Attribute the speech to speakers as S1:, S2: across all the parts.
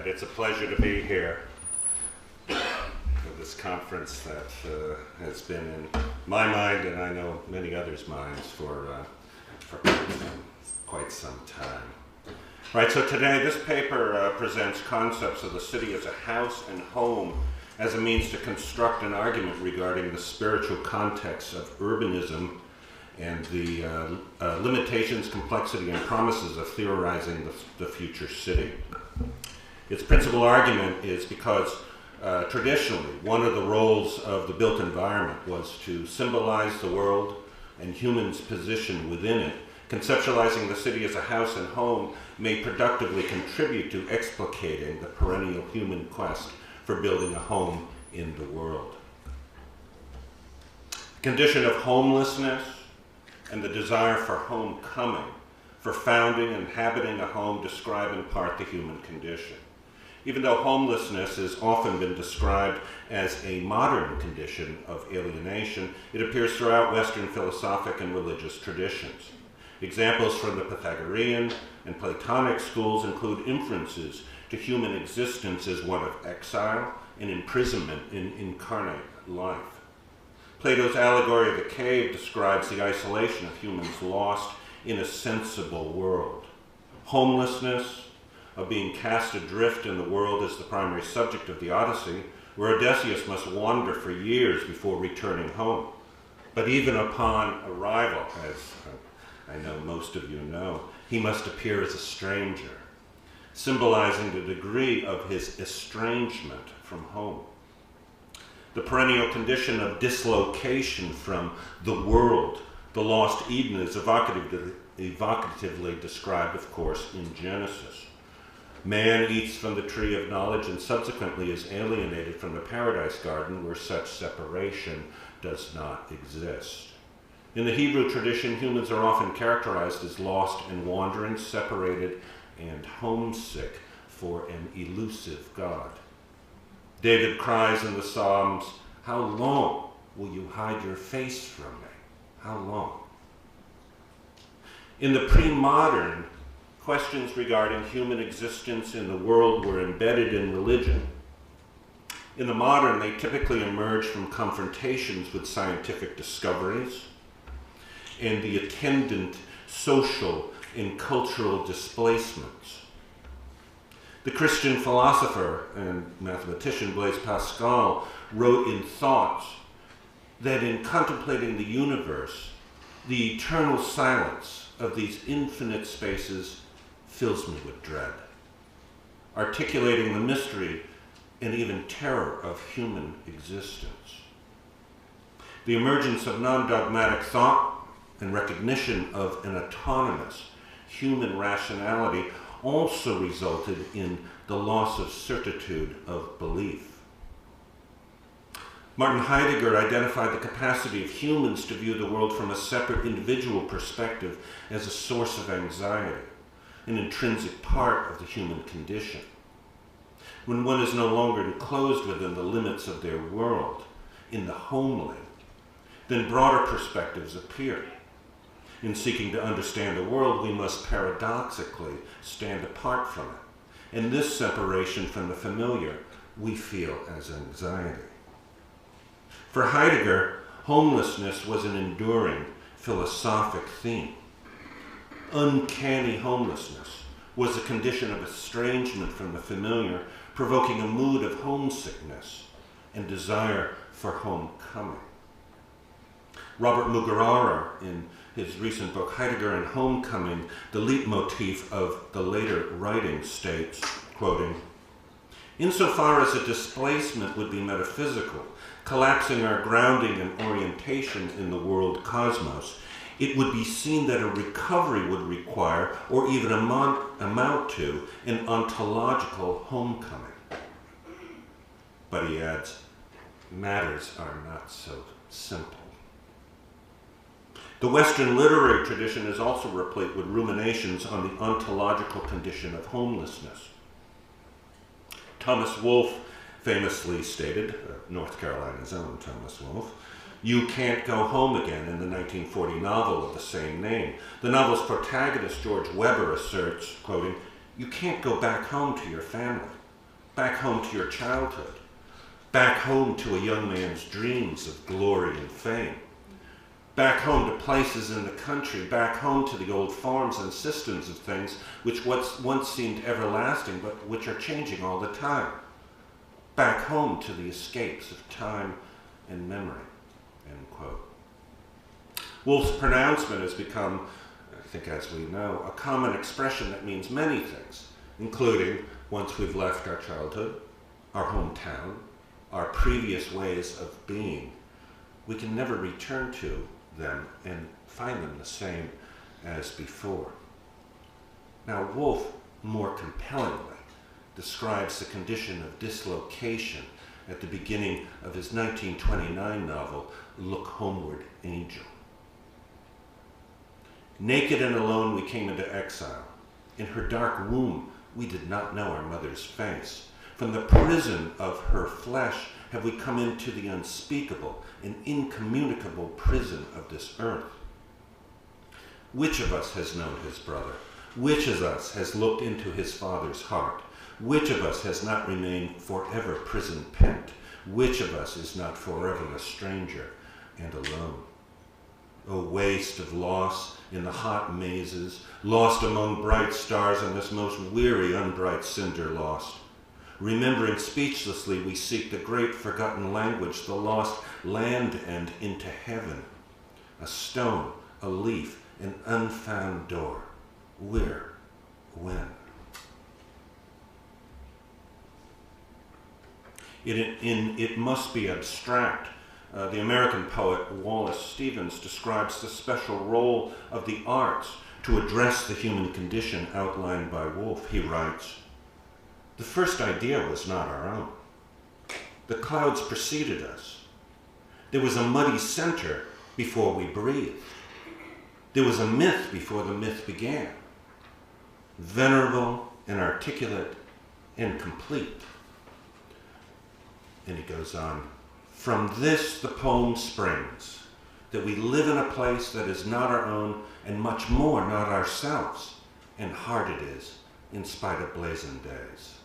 S1: right, it's a pleasure to be here for this conference that has been in my mind, and I know many others' minds, for quite some time. Right, so today this paper presents concepts of the city as a house and home as a means to construct an argument regarding the spiritual context of urbanism and the limitations, complexity, and promises of theorizing the future city. Its principal argument is because traditionally one of the roles of the built environment was to symbolize the world and humans' position within it. Conceptualizing the city as a house and home may productively contribute to explicating the perennial human quest for building a home in the world. The condition of homelessness and the desire for homecoming, for founding and inhabiting a home, describe in part the human condition. Even though homelessness has often been described as a modern condition of alienation, it appears throughout Western philosophic and religious traditions. Examples from the Pythagorean and Platonic schools include inferences to human existence as one of exile and imprisonment in incarnate life. Plato's allegory of the cave describes the isolation of humans lost in a sensible world. Homelessness, of being cast adrift in the world, is the primary subject of the Odyssey, where Odysseus must wander for years before returning home. But even upon arrival, as I know most of you know, he must appear as a stranger, symbolizing the degree of his estrangement from home. The perennial condition of dislocation from the world, the lost Eden, is evocatively described, of course, in Genesis. Man eats from the tree of knowledge and subsequently is alienated from the paradise garden where such separation does not exist. In the Hebrew tradition, humans are often characterized as lost and wandering, separated and homesick for an elusive God. David cries in the Psalms, "How long will you hide your face from me? How long?" In the pre-modern, questions regarding human existence in the world were embedded in religion. In the modern, they typically emerge from confrontations with scientific discoveries and the attendant social and cultural displacements. The Christian philosopher and mathematician Blaise Pascal wrote in Thoughts that in contemplating the universe, the eternal silence of these infinite spaces fills me with dread, articulating the mystery and even terror of human existence. The emergence of non-dogmatic thought and recognition of an autonomous human rationality also resulted in the loss of certitude of belief. Martin Heidegger identified the capacity of humans to view the world from a separate individual perspective as a source of anxiety, an intrinsic part of the human condition. When one is no longer enclosed within the limits of their world, in the homeland, then broader perspectives appear. In seeking to understand the world, we must paradoxically stand apart from it. And this separation from the familiar we feel as anxiety. For Heidegger, homelessness was an enduring philosophic theme. Uncanny homelessness was a condition of estrangement from the familiar, provoking a mood of homesickness and desire for homecoming. Robert Mugarara, in his recent book, Heidegger and Homecoming, the leitmotif of the later writing, states, quoting, "Insofar as a displacement would be metaphysical, collapsing our grounding and orientation in the world cosmos, it would be seen that a recovery would require, or even amount to, an ontological homecoming." But he adds, matters are not so simple. The Western literary tradition is also replete with ruminations on the ontological condition of homelessness. Thomas Wolfe famously stated, North Carolina's own Thomas Wolfe, "You can't go home again," in the 1940 novel of the same name. The novel's protagonist, George Weber, asserts, quoting, "You can't go back home to your family. back home to your childhood, back home to a young man's dreams of glory and fame, back home to places in the country, back home to the old forms and systems of things which once seemed everlasting but which are changing all the time, back home to the escapes of time and memory, end quote. Wolfe's pronouncement has become, I think as we know, a common expression that means many things, including once we've left our childhood, our hometown, our previous ways of being, we can never return to them and find them the same as before. Now, Wolfe more compellingly describes the condition of dislocation at the beginning of his 1929 novel, Look Homeward, Angel. Naked and alone we came into exile. In her dark womb we did not know our mother's face. From the prison of her flesh have we come into the unspeakable and incommunicable prison of this earth. Which of us has known his brother? Which of us has looked into his father's heart? Which of us has not remained forever prison pent? Which of us is not forever a stranger and alone? O waste of loss in the hot mazes, lost among bright stars on this most weary, unbright cinder lost. Remembering speechlessly we seek the great forgotten language, the lost land and into heaven. A stone, a leaf, an unfound door. Where? When? It must be abstract. The American poet Wallace Stevens describes the special role of the arts to address the human condition outlined by Wolfe. He writes, "The first idea was not our own. The clouds preceded us. There was a muddy center before we breathed. There was a myth before the myth began. Venerable and articulate and complete." And he goes on, "From this the poem springs, that we live in a place that is not our own and much more not ourselves, and hard it is in spite of blazing days."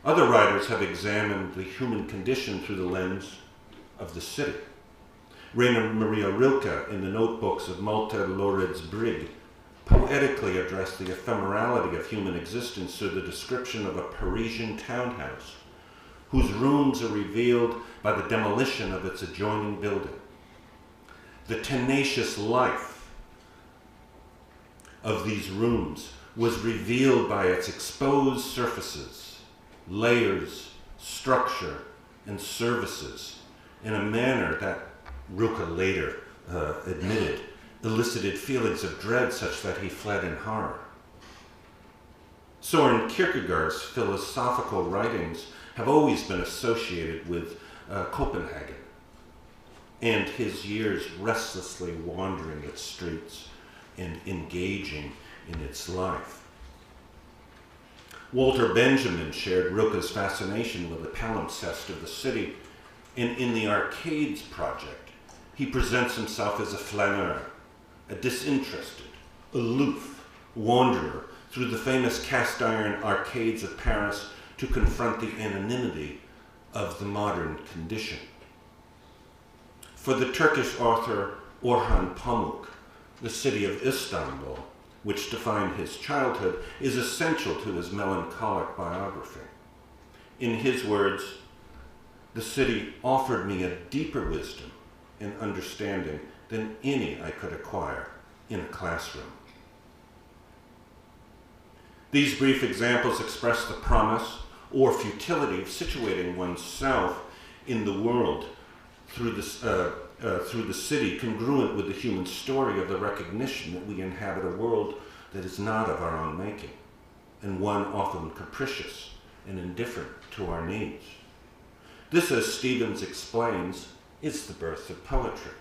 S1: Other writers have examined the human condition through the lens of the city. Rainer Maria Rilke, in the notebooks of Malte Loredz Brigg, poetically addressed the ephemerality of human existence through the description of a Parisian townhouse, whose rooms are revealed by the demolition of its adjoining building. The tenacious life of these rooms was revealed by its exposed surfaces, layers, structure, and services in a manner that, Rilke later admitted, elicited feelings of dread such that he fled in horror. Soren Kierkegaard's philosophical writings have always been associated with Copenhagen and his years restlessly wandering its streets and engaging in its life. Walter Benjamin shared Rilke's fascination with the palimpsest of the city, and in the Arcades project, he presents himself as a flaneur, a disinterested, aloof wanderer through the famous cast-iron arcades of Paris to confront the anonymity of the modern condition. For the Turkish author Orhan Pamuk, the city of Istanbul, which defined his childhood, is essential to his melancholic biography. In his words, "The city offered me a deeper wisdom and understanding than any I could acquire in a classroom." These brief examples express the promise or futility of situating oneself in the world through the city, congruent with the human story of the recognition that we inhabit a world that is not of our own making, and one often capricious and indifferent to our needs. This, as Stevens explains, is the birth of poetry,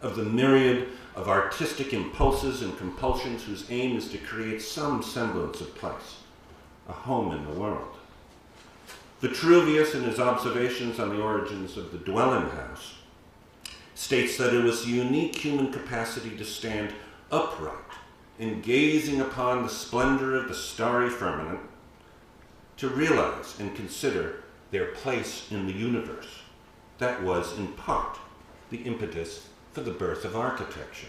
S1: of the myriad of artistic impulses and compulsions whose aim is to create some semblance of place, a home in the world. Vitruvius, in his observations on the origins of the dwelling house, states that it was the unique human capacity to stand upright and gazing upon the splendor of the starry firmament, to realize and consider their place in the universe. That was, in part, the impetus for the birth of architecture.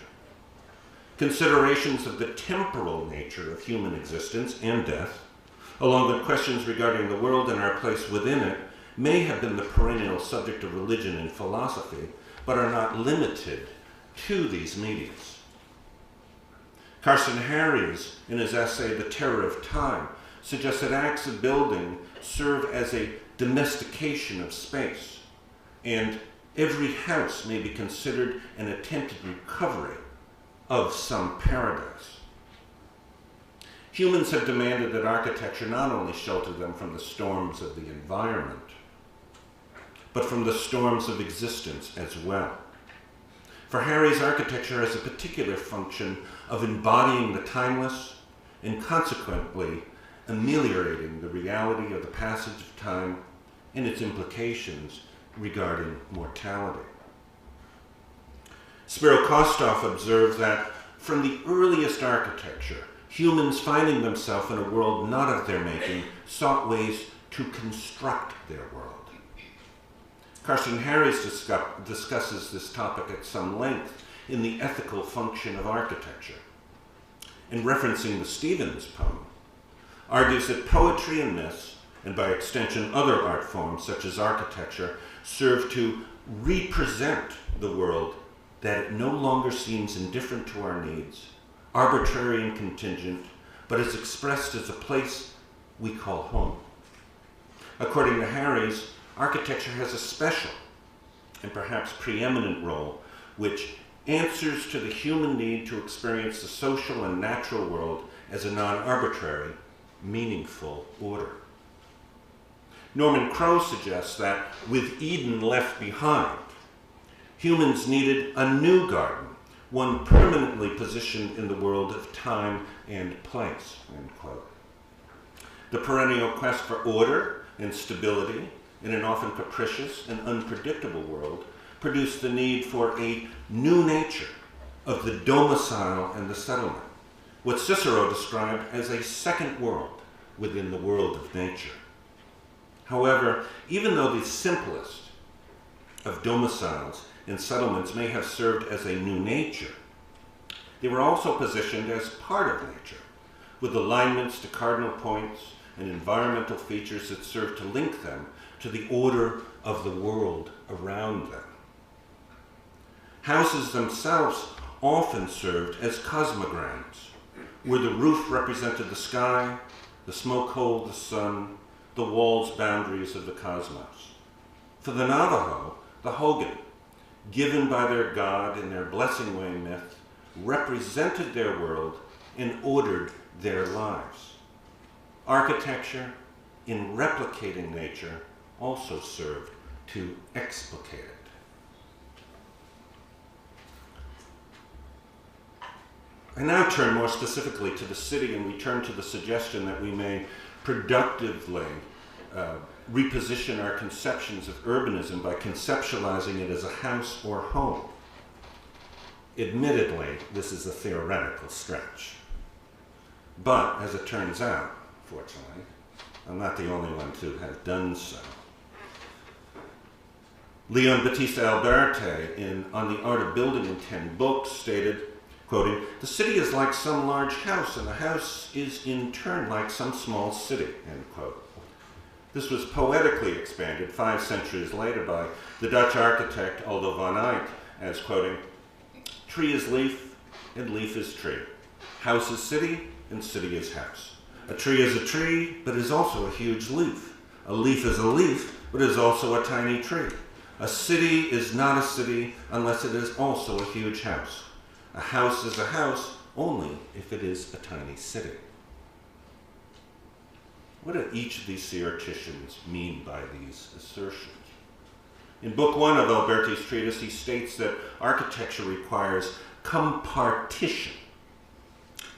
S1: Considerations of the temporal nature of human existence and death, along with questions regarding the world and our place within it, may have been the perennial subject of religion and philosophy, but are not limited to these mediums. Carson Harries, in his essay, The Terror of Time, suggests that acts of building serve as a domestication of space, and every house may be considered an attempted recovery of some paradise. Humans have demanded that architecture not only shelter them from the storms of the environment, but from the storms of existence as well. For Harries, architecture has a particular function of embodying the timeless and consequently ameliorating the reality of the passage of time and its implications regarding mortality. Spiro Kostoff observed that from the earliest architecture, humans finding themselves in a world not of their making sought ways to construct their world. Carson Harries discusses this topic at some length in The Ethical Function of Architecture. In referencing the Stevens poem, argues that poetry and myths, and by extension other art forms such as architecture, serve to represent the world that it no longer seems indifferent to our needs, arbitrary and contingent, but is expressed as a place we call home. According to Harries, architecture has a special and perhaps preeminent role which answers to the human need to experience the social and natural world as a non-arbitrary, meaningful order. Norman Crowe suggests that with Eden left behind, humans needed a new garden, one permanently positioned in the world of time and place, end quote. The perennial quest for order and stability in an often capricious and unpredictable world produced the need for a new nature of the domicile and the settlement, what Cicero described as a second world within the world of nature. However, even though the simplest of domiciles and settlements may have served as a new nature, they were also positioned as part of nature, with alignments to cardinal points and environmental features that served to link them to the order of the world around them. Houses themselves often served as cosmograms, where the roof represented the sky, the smoke hole the sun, the walls boundaries of the cosmos. For the Navajo, the Hogan, given by their god in their blessing way myth, represented their world and ordered their lives. Architecture, in replicating nature, also served to explicate it. I now turn more specifically to the city and return to the suggestion that we may productively reposition our conceptions of urbanism by conceptualizing it as a house or home. Admittedly, this is a theoretical stretch. But, as it turns out, fortunately, I'm not the only one to have done so. Leon Battista Alberti, On the Art of Building in 10 Books, stated, quoting, "The city is like some large house, and the house is in turn like some small city," end quote. This was poetically expanded 5 centuries later by the Dutch architect Aldo van Eyck as, quoting, "Tree is leaf, and leaf is tree. House is city, and city is house. A tree is a tree, but is also a huge leaf. A leaf is a leaf, but is also a tiny tree. A city is not a city unless it is also a huge house. A house is a house only if it is a tiny city." What do each of these theoreticians mean by these assertions? In Book 1 of Alberti's treatise, he states that architecture requires compartition.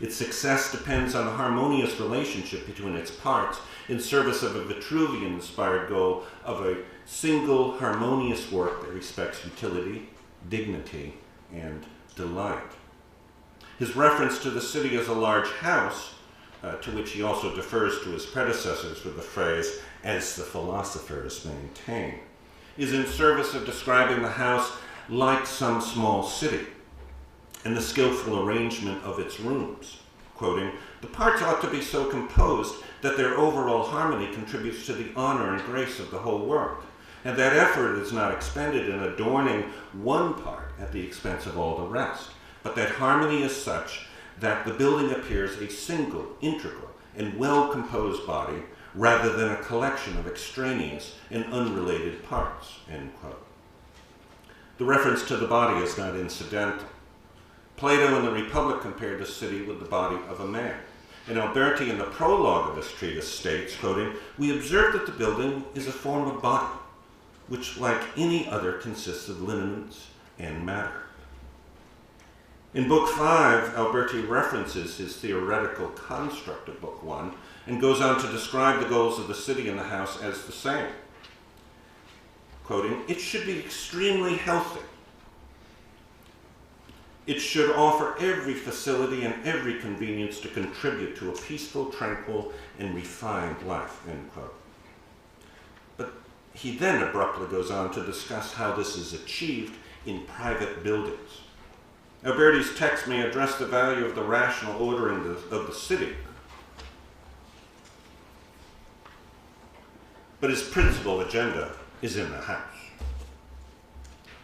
S1: Its success depends on a harmonious relationship between its parts in service of a Vitruvian-inspired goal of a single harmonious work that respects utility, dignity, and delight. His reference to the city as a large house to which he also defers to his predecessors with the phrase, "as the philosophers maintain," is in service of describing the house like some small city and the skillful arrangement of its rooms. Quoting, "The parts ought to be so composed that their overall harmony contributes to the honor and grace of the whole work, and that effort is not expended in adorning one part at the expense of all the rest, but that harmony is such that the building appears a single, integral, and well-composed body rather than a collection of extraneous and unrelated parts," end quote. The reference to the body is not incidental. Plato in the Republic compared the city with the body of a man. And Alberti in the prologue of this treatise states, quoting, "We observe that the building is a form of body, which like any other consists of lineaments and matter." In Book 5, Alberti references his theoretical construct of Book 1 and goes on to describe the goals of the city and the house as the same. Quoting, "It should be extremely healthy. It should offer every facility and every convenience to contribute to a peaceful, tranquil, and refined life," end quote. But he then abruptly goes on to discuss how this is achieved in private buildings. Alberti's text may address the value of the rational ordering of the city, but his principal agenda is in the house.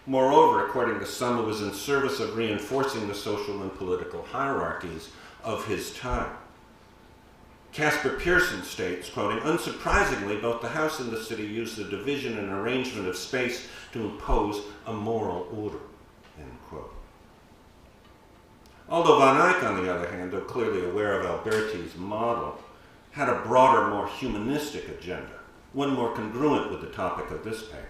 S1: Moreover, according to some, it was in service of reinforcing the social and political hierarchies of his time. Casper Pearson states, quoting, "Unsurprisingly, both the house and the city used the division and arrangement of space to impose a moral order," end quote. Although Van Eyck, on the other hand, though clearly aware of Alberti's model, had a broader, more humanistic agenda, one more congruent with the topic of this paper.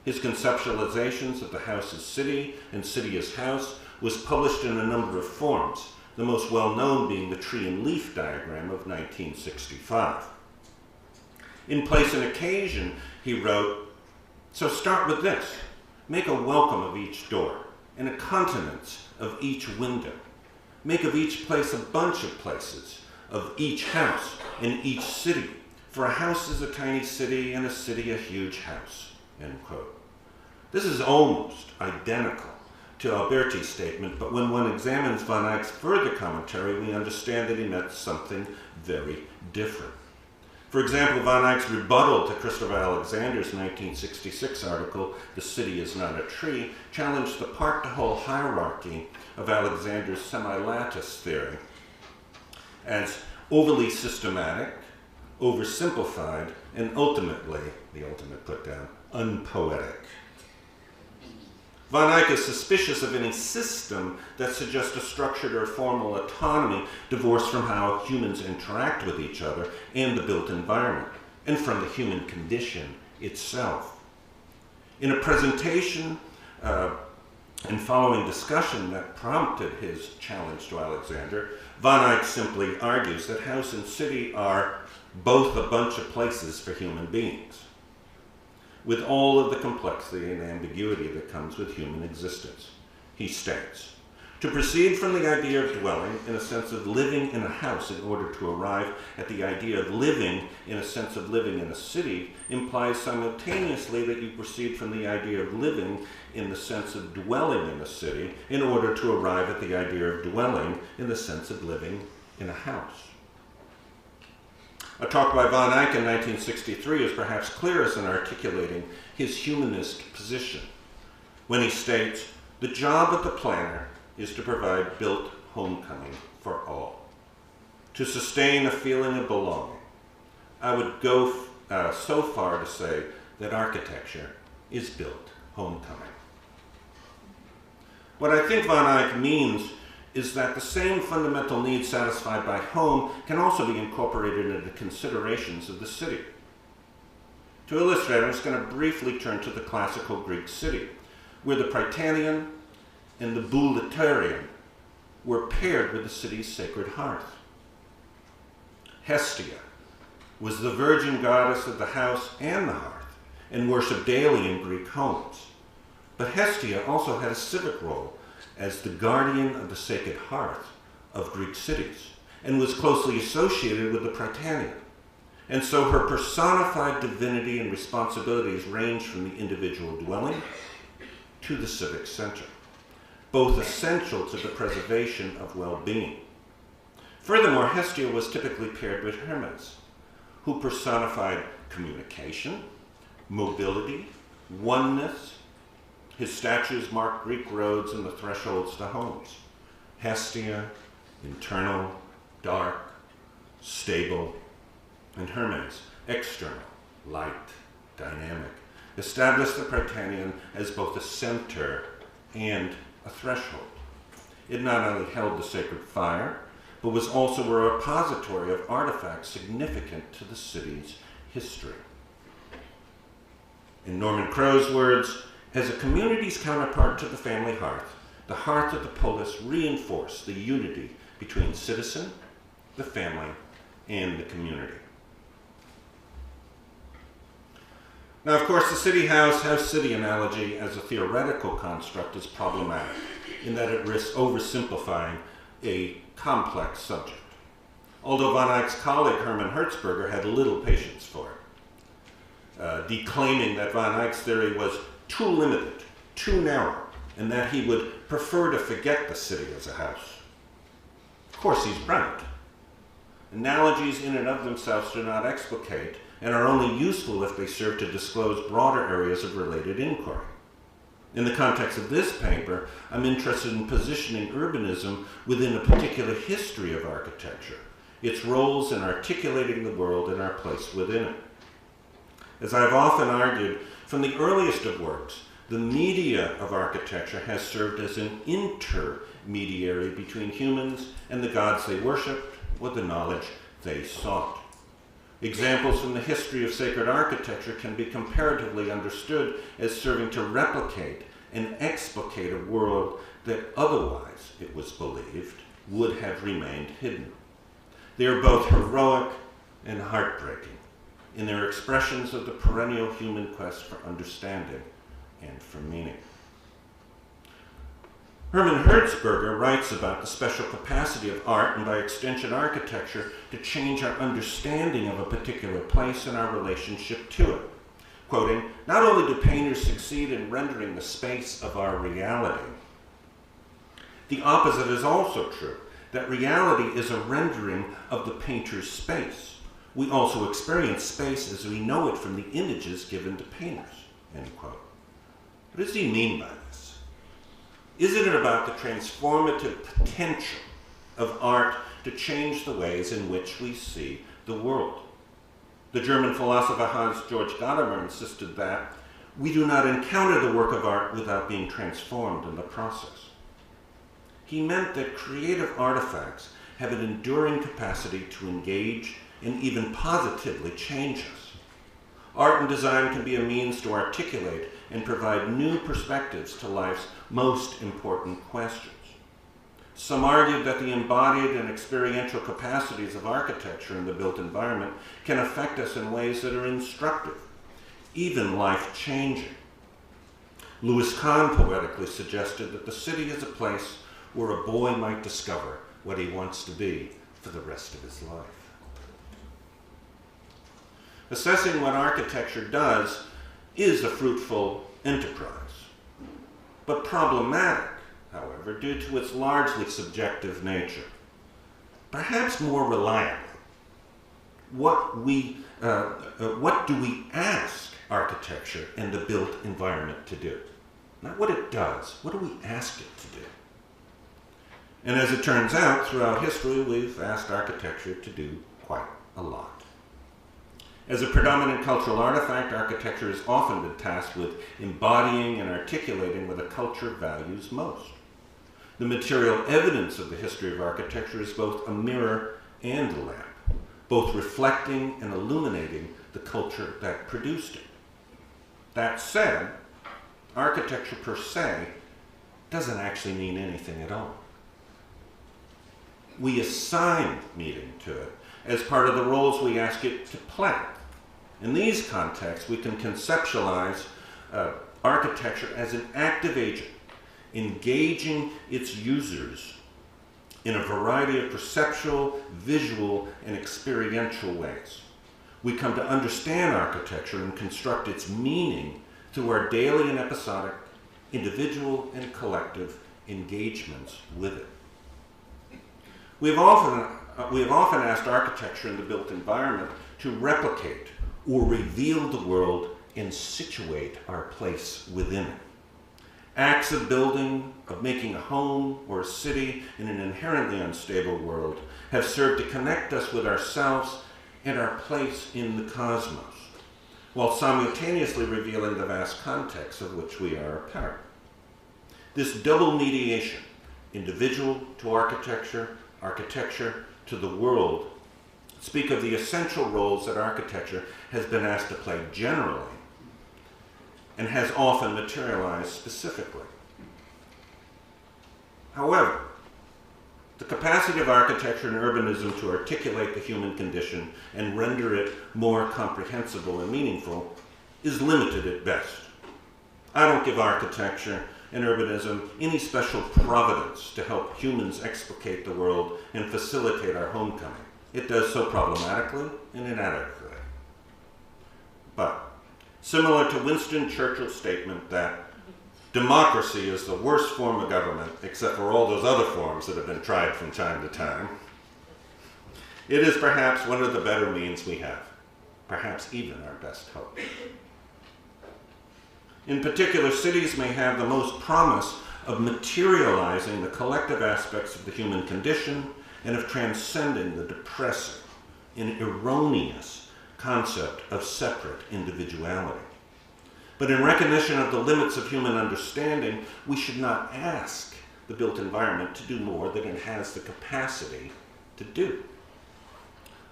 S1: His conceptualizations of the house as city and city as house was published in a number of forms, the most well-known being the tree and leaf diagram of 1965. In Place and Occasion, he wrote, "So start with this. Make a welcome of each door and a countenance of each window. Make of each place a bunch of places, of each house and each city. For a house is a tiny city and a city a huge house," end quote. This is almost identical to Alberti's statement, but when one examines Van Eyck's further commentary, we understand that he meant something very different. For example, Van Eyck's rebuttal to Christopher Alexander's 1966 article, "The City is Not a Tree," challenged the part-to-whole hierarchy of Alexander's semi-lattice theory as overly systematic, oversimplified, and ultimately, the ultimate put-down, unpoetic. Van Eyck is suspicious of any system that suggests a structured or formal autonomy divorced from how humans interact with each other and the built environment, and from the human condition itself. In a presentation and following discussion that prompted his challenge to Alexander, Van Eyck simply argues that house and city are both a bunch of places for human beings, with all of the complexity and ambiguity that comes with human existence. He states, "To proceed from the idea of dwelling in a sense of living in a house in order to arrive at the idea of living in a sense of living in a city implies simultaneously that you proceed from the idea of living in the sense of dwelling in a city in order to arrive at the idea of dwelling in the sense of living in a house." A talk by Van Eyck in 1963 is perhaps clearest in articulating his humanist position when he states, "The job of the planner is to provide built homecoming for all, to sustain a feeling of belonging. I would go so far to say that architecture is built homecoming." What I think Van Eyck means is that the same fundamental needs satisfied by home can also be incorporated into the considerations of the city. To illustrate, I'm just going to briefly turn to the classical Greek city, where the Prytaneum and the Bouleuterium were paired with the city's sacred hearth. Hestia was the virgin goddess of the house and the hearth, and worshipped daily in Greek homes. But Hestia also had a civic role as the guardian of the sacred hearth of Greek cities, and was closely associated with the Prytaneum. And so her personified divinity and responsibilities range from the individual dwelling to the civic center, both essential to the preservation of well-being. Furthermore, Hestia was typically paired with Hermes, who personified communication, mobility, oneness. His statues mark Greek roads and the thresholds to homes. Hestia, internal, dark, stable, and Hermes, external, light, dynamic, established the Prytaneum as both a center and a threshold. It not only held the sacred fire, but was also a repository of artifacts significant to the city's history. In Norman Crow's words, as a community's counterpart to the family hearth, the hearth of the polis reinforced the unity between citizen, the family, and the community. Now, of course, the city house-city analogy as a theoretical construct is problematic in that it risks oversimplifying a complex subject. Although von Eyck's colleague Hermann Hertzberger had little patience for it, declaiming that von Eyck's theory was too limited, too narrow, and that he would prefer to forget the city as a house. Of course, he's right. Analogies in and of themselves do not explicate and are only useful if they serve to disclose broader areas of related inquiry. In the context of this paper, I'm interested in positioning urbanism within a particular history of architecture, its roles in articulating the world and our place within it. As I've often argued, from the earliest of works, the media of architecture has served as an intermediary between humans and the gods they worshipped or the knowledge they sought. Examples from the history of sacred architecture can be comparatively understood as serving to replicate and explicate a world that otherwise, it was believed, would have remained hidden. They are both heroic and heartbreaking in their expressions of the perennial human quest for understanding and for meaning. Hermann Hertzberger writes about the special capacity of art and by extension architecture to change our understanding of a particular place and our relationship to it. Quoting, "Not only do painters succeed in rendering the space of our reality, the opposite is also true, that reality is a rendering of the painter's space. We also experience space as we know it from the images given to painters," end quote. What does he mean by this? Isn't it about the transformative potential of art to change the ways in which we see the world? The German philosopher Hans-Georg Gadamer insisted that we do not encounter the work of art without being transformed in the process. He meant that creative artifacts have an enduring capacity to engage and even positively change us. Art and design can be a means to articulate and provide new perspectives to life's most important questions. Some argued that the embodied and experiential capacities of architecture in the built environment can affect us in ways that are instructive, even life-changing. Louis Kahn poetically suggested that the city is a place where a boy might discover what he wants to be for the rest of his life. Assessing what architecture does is a fruitful enterprise, but problematic, however, due to its largely subjective nature. Perhaps more reliable, what do we ask architecture and the built environment to do? Not what it does, what do we ask it to do? And as it turns out, throughout history, we've asked architecture to do quite a lot. As a predominant cultural artifact, architecture has often been tasked with embodying and articulating what a culture values most. The material evidence of the history of architecture is both a mirror and a lamp, both reflecting and illuminating the culture that produced it. That said, architecture per se doesn't actually mean anything at all. We assign meaning to it as part of the roles we ask it to play. In these contexts, we can conceptualize architecture as an active agent, engaging its users in a variety of perceptual, visual, and experiential ways. We come to understand architecture and construct its meaning through our daily and episodic, individual and collective engagements with it. We have often asked architecture in the built environment to replicate or reveal the world and situate our place within it. Acts of building, of making a home or a city in an inherently unstable world have served to connect us with ourselves and our place in the cosmos, while simultaneously revealing the vast context of which we are a part. This double mediation, individual to architecture, architecture to the world, speak of the essential roles that architecture has been asked to play generally and has often materialized specifically. However, the capacity of architecture and urbanism to articulate the human condition and render it more comprehensible and meaningful is limited at best. I don't give architecture and urbanism any special providence to help humans explicate the world and facilitate our homecoming. It does so problematically and inadequately. But, similar to Winston Churchill's statement that democracy is the worst form of government, except for all those other forms that have been tried from time to time, it is perhaps one of the better means we have, perhaps even our best hope. In particular, cities may have the most promise of materializing the collective aspects of the human condition and of transcending the depressing and erroneous concept of separate individuality. But in recognition of the limits of human understanding, we should not ask the built environment to do more than it has the capacity to do.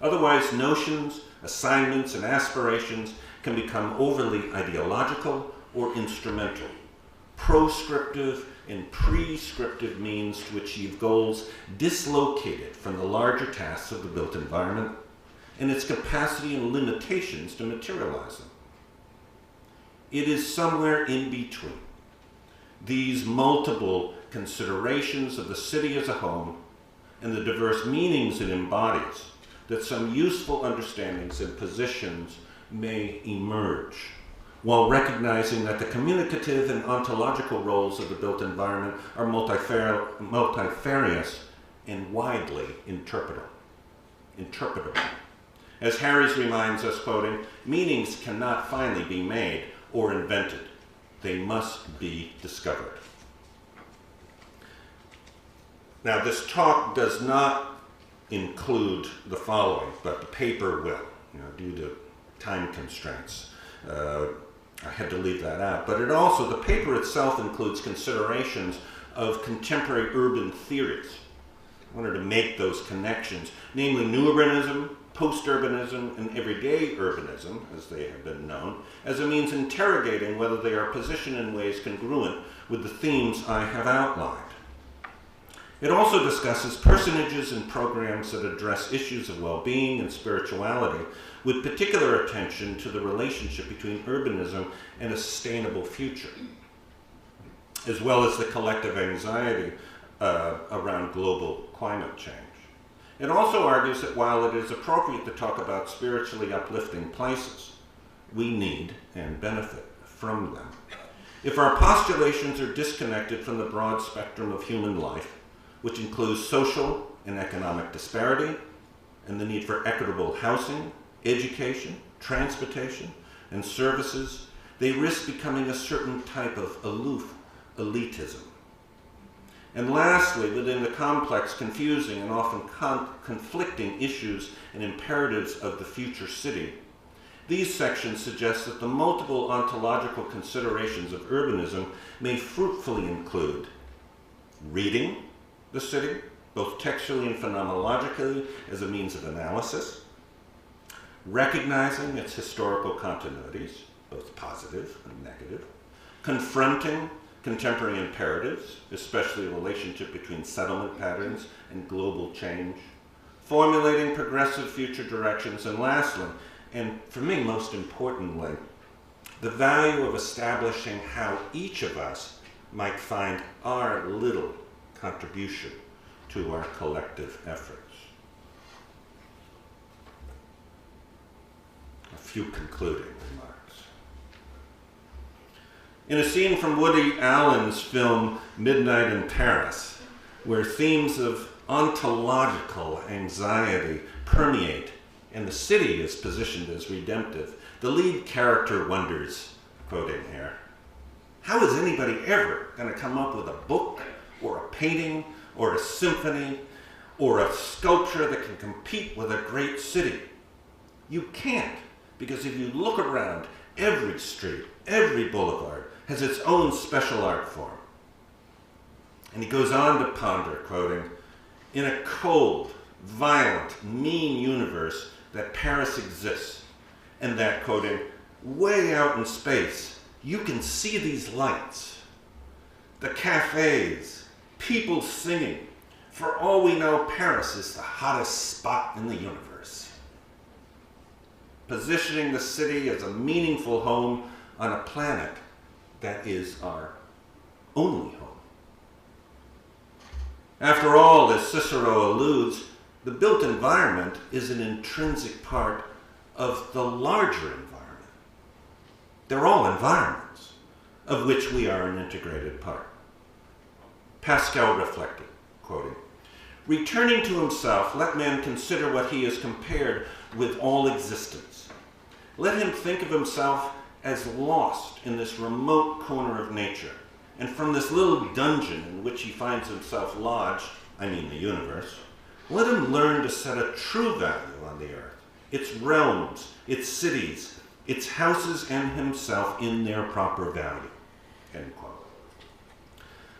S1: Otherwise, notions, assignments, and aspirations can become overly ideological or instrumental, proscriptive and prescriptive means to achieve goals dislocated from the larger tasks of the built environment and its capacity and limitations to materialize them. It is somewhere in between these multiple considerations of the city as a home and the diverse meanings it embodies that some useful understandings and positions may emerge, while recognizing that the communicative and ontological roles of the built environment are multifarious and widely interpretable. As Harries reminds us, quoting, "Meanings cannot finally be made or invented. They must be discovered." Now, this talk does not include the following, but the paper will, due to time constraints. I had to leave that out. But the paper itself includes considerations of contemporary urban theories. I wanted to make those connections, namely new urbanism, post-urbanism, and everyday urbanism, as they have been known, as a means interrogating whether they are positioned in ways congruent with the themes I have outlined. It also discusses personages and programs that address issues of well-being and spirituality, with particular attention to the relationship between urbanism and a sustainable future, as well as the collective anxiety around global climate change. It also argues that while it is appropriate to talk about spiritually uplifting places, we need and benefit from them. If our postulations are disconnected from the broad spectrum of human life, which includes social and economic disparity and the need for equitable housing, education, transportation, and services, they risk becoming a certain type of aloof elitism. And lastly, within the complex, confusing, and often conflicting issues and imperatives of the future city, these sections suggest that the multiple ontological considerations of urbanism may fruitfully include reading the city, both textually and phenomenologically, as a means of analysis, recognizing its historical continuities, both positive and negative, confronting contemporary imperatives, especially the relationship between settlement patterns and global change, formulating progressive future directions, and lastly, and for me most importantly, the value of establishing how each of us might find our little contribution to our collective efforts. A few concluding remarks. In a scene from Woody Allen's film Midnight in Paris, where themes of ontological anxiety permeate and the city is positioned as redemptive, the lead character wonders, quoting here, how is anybody ever going to come up with a book or a painting or a symphony or a sculpture that can compete with a great city? You can't, because if you look around, every street, every boulevard has its own special art form. And he goes on to ponder, quoting, in a cold, violent, mean universe that Paris exists, and that, quoting, way out in space, you can see these lights, the cafes, people singing. For all we know, Paris is the hottest spot in the universe. Positioning the city as a meaningful home on a planet that is our only home. After all, as Cicero alludes, the built environment is an intrinsic part of the larger environment. They're all environments, of which we are an integrated part. Pascal reflected, quoting, returning to himself, let man consider what he is compared with all existence. Let him think of himself as lost in this remote corner of nature, and from this little dungeon in which he finds himself lodged, I mean the universe, let him learn to set a true value on the earth, its realms, its cities, its houses, and himself in their proper value, end quote.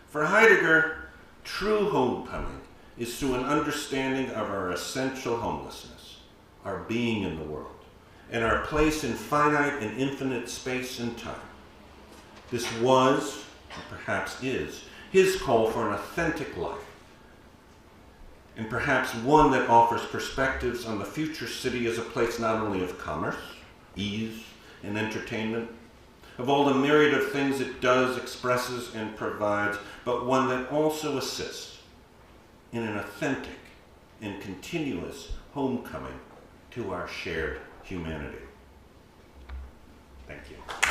S1: For Heidegger, true homecoming is through an understanding of our essential homelessness, our being in the world, and our place in finite and infinite space and time. This was, or perhaps is, his call for an authentic life, and perhaps one that offers perspectives on the future city as a place not only of commerce, ease, and entertainment, of all the myriad of things it does, expresses, and provides, but one that also assists in an authentic and continuous homecoming to our shared humanity. Thank you.